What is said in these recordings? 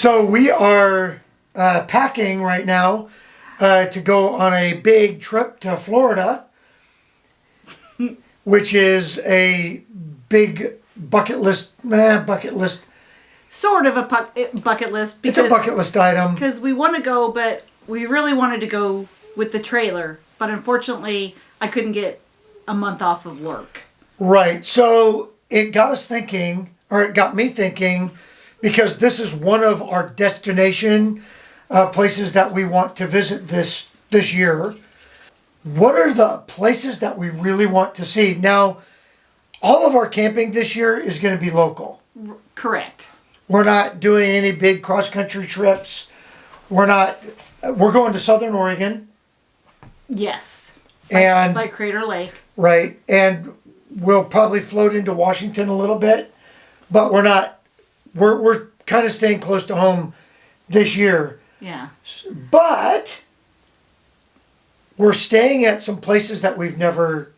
So we are packing right now to go on a big trip to Florida, which is a big bucket list. Sort of a bucket list. It's a bucket list item. Because we want to go, but we really wanted to go with the trailer. But unfortunately, I couldn't get a month off of work. Right. So it got us thinking, or it got me thinking, because this is one of our destination places that we want to visit this year. What are the places that we really want to see? Now, all of our camping this year is going to be local. Correct. We're not doing any big cross-country trips. We're going to Southern Oregon. Yes. And by Crater Lake. Right. And we'll probably float into Washington a little bit, but we're kind of staying close to home this year. Yeah. But we're staying at some places that we've never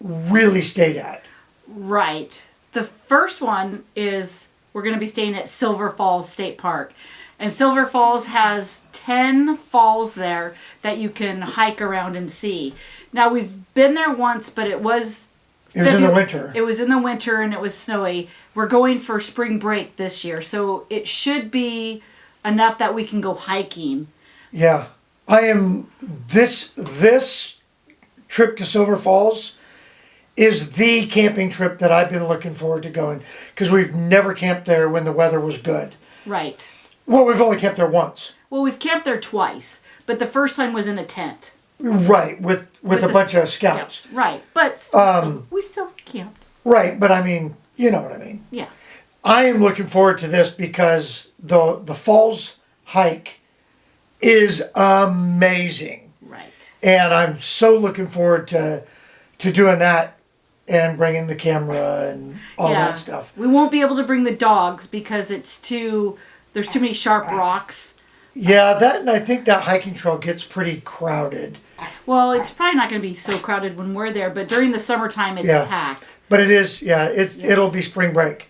really stayed at. Right. The first one is we're going to be staying at Silver Falls State Park. And Silver Falls has 10 falls there that you can hike around and see. Now, we've been there once, but it was in the winter. It was in the winter and it was snowy. We're going for spring break this year, so it should be enough that we can go hiking. Yeah. This trip to Silver Falls is the camping trip that I've been looking forward to going, because we've never camped there when the weather was good. Right. Well, we've only camped there once. Well, we've camped there twice, but the first time was in a tent. Right, with a bunch of scouts. Right, but we still camped. Right, but I mean, you know what I mean. Yeah. I am looking forward to this because the falls hike is amazing. Right. And I'm so looking forward to doing that and bringing the camera and all that stuff. We won't be able to bring the dogs because there's too many sharp rocks. Yeah, that, and I think that hiking trail gets pretty crowded. Well, it's probably not going to be so crowded when we're there, but during the summertime it's packed. But it is, it'll be spring break.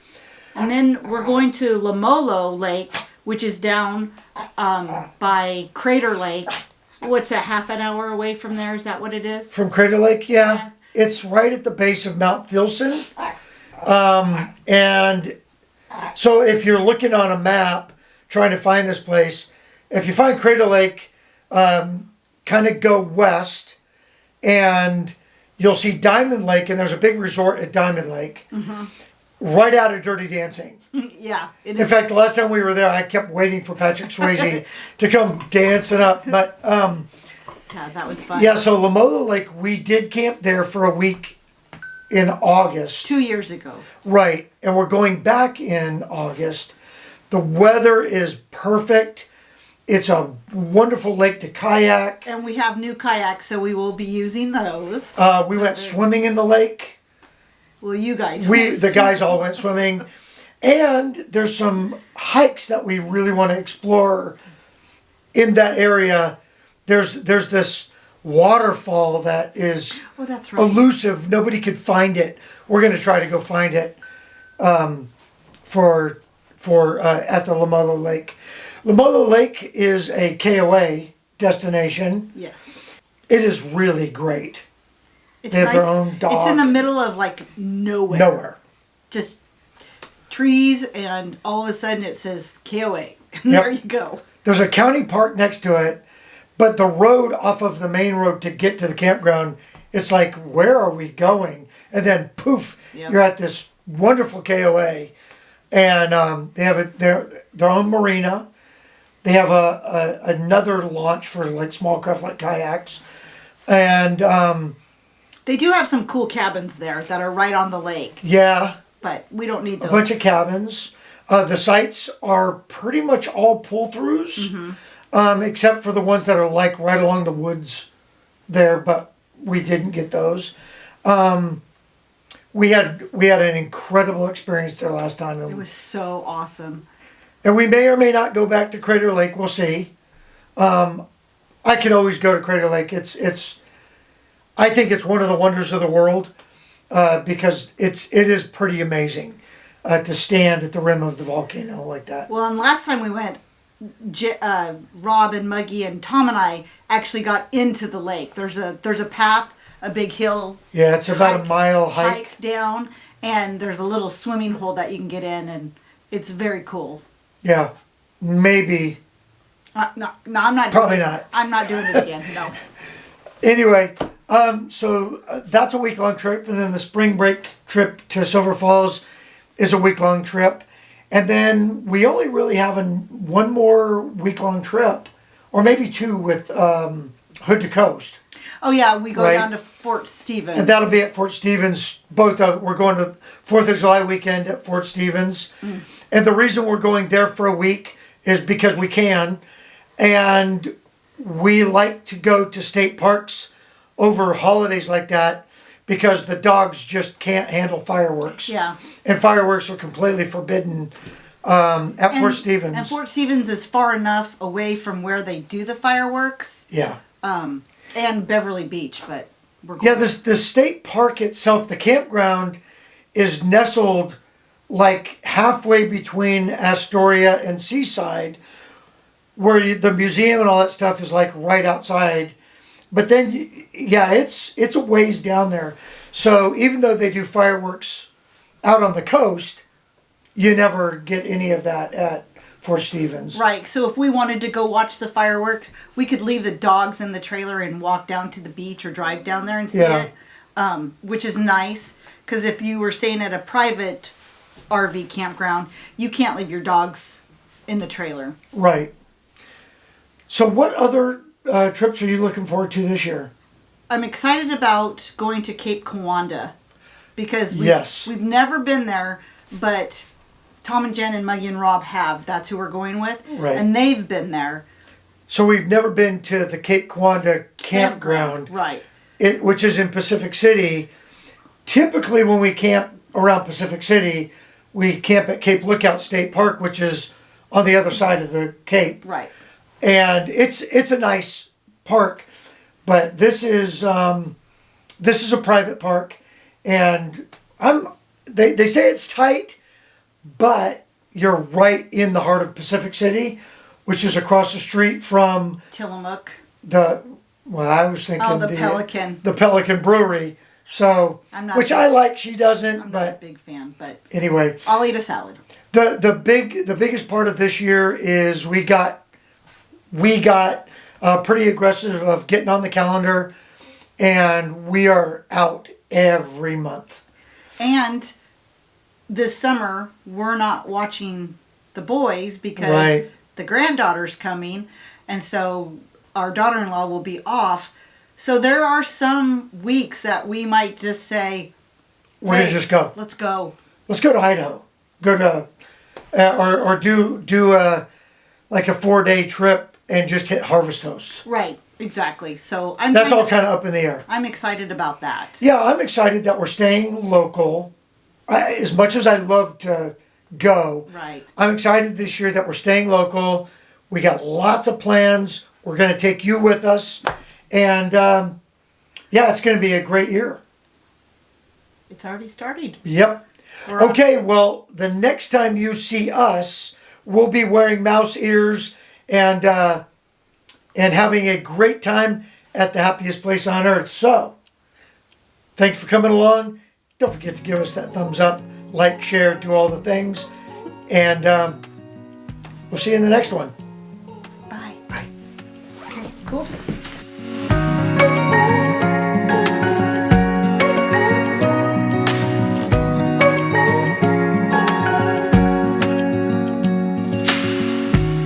And then we're going to Loma Lake, which is down by Crater Lake. What's that, half an hour away from there? Is that what it is? From Crater Lake, yeah. It's right at the base of Mount Thilson. And so if you're looking on a map, trying to find this place, if you find Crater Lake, kind of go west, and you'll see Diamond Lake, and there's a big resort at Diamond Lake, right out of Dirty Dancing. Yeah. In fact, the last time we were there, I kept waiting for Patrick Swayze to come dancing up. But yeah, that was fun. yeah, so Loma Lake, we did camp there for a week in August. 2 years ago. Right, and we're going back in August. The weather is perfect. It's a wonderful lake to kayak. And we have new kayaks, so we will be using those. We went swimming in the lake. Well, you guys. The guys all went swimming. And there's some hikes that we really want to explore in that area. There's this waterfall that is that's right. elusive. Nobody could find it. We're going to try to go find it for at the Loma Lake. Loma Lake is a KOA destination. Yes. It is really great. It's they have nice. Their own dog. It's in the middle of nowhere. Nowhere. Just trees, and all of a sudden it says KOA. And there you go. There's a county park next to it, but the road off of the main road to get to the campground, it's like, where are we going? And then poof, you're at this wonderful KOA. And they have their own marina. They have another launch for small craft like kayaks. And they do have some cool cabins there that are right on the lake. Yeah. But we don't need those. A bunch of cabins. The sites are pretty much all pull-throughs, except for the ones that are right along the woods there, but we didn't get those. We had an incredible experience there last time. It was so awesome. And we may or may not go back to Crater Lake. We'll see. I could always go to Crater Lake. I think it's one of the wonders of the world because it is pretty amazing. to stand at the rim of the volcano like that. Well, and last time we went, Rob and Muggy and Tom and I actually got into the lake. There's a path, a big hill. Yeah, it's about a mile hike down, and there's a little swimming hole that you can get in, and it's very cool. Yeah, maybe. No, I'm not. Probably not. I'm not doing it again. No. Anyway, so that's a week-long trip, and then the spring break trip to Silver Falls is a week-long trip. And then we only really have one more week-long trip, or maybe two with Hood to Coast. Oh yeah, we go right? down to Fort Stevens. And that'll be at Fort Stevens. We're going to 4th of July weekend at Fort Stevens. Mm. And the reason we're going there for a week is because we can. And we like to go to state parks over holidays like that because the dogs just can't handle fireworks. Yeah. And fireworks are completely forbidden at Fort Stevens. And Fort Stevens is far enough away from where they do the fireworks. Yeah. And Beverly Beach, but we're going. Yeah, the state park itself, the campground, is nestled like halfway between Astoria and Seaside, where the museum and all that stuff is like right outside. But then, yeah, it's a ways down there. So even though they do fireworks out on the coast, you never get any of that at Fort Stevens. Right. So if we wanted to go watch the fireworks, we could leave the dogs in the trailer and walk down to the beach or drive down there and see it, which is nice. Because if you were staying at a private RV campground, you can't leave your dogs in the trailer. Right. So what other trips are you looking forward to this year? I'm excited about going to Cape Kiwanda because we've never been there, but Tom and Jen and Muggy and Rob have. That's who we're going with. Right. And they've been there. So we've never been to the Cape Kiwanda campground. Right. Which is in Pacific City. Typically when we camp around Pacific City, we camp at Cape Lookout State Park, which is on the other side of the Cape. Right. And it's a nice park, but this is a private park, and they say it's tight, but you're right in the heart of Pacific City, which is across the street from Tillamook. I was thinking the Pelican. The Pelican Brewery. So, I like. She doesn't. I'm but not a big fan, but anyway, I'll eat a salad. The biggest part of this year is we got pretty aggressive of getting on the calendar, and we are out every month. And this summer, we're not watching the boys because the granddaughter's coming, and so our daughter-in-law will be off. So there are some weeks that we might just say, we're going to just go. Let's go. Let's go to Idaho. Go to, or do a 4-day trip and just hit Harvest Hosts. Right, exactly. So that's all kind of up in the air. I'm excited about that. Yeah, I'm excited that we're staying local. As much as I love to go, right. I'm excited this year that we're staying local. We got lots of plans. We're going to take you with us. And it's going to be a great year. It's already started. Yep. Okay, well, the next time you see us, we'll be wearing mouse ears and having a great time at the happiest place on earth. So, thanks for coming along. Don't forget to give us that thumbs up, like, share, do all the things. And we'll see you in the next one. Bye. Bye. Okay, cool.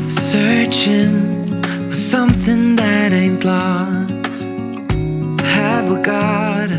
Searching for something that ain't lost. Have we got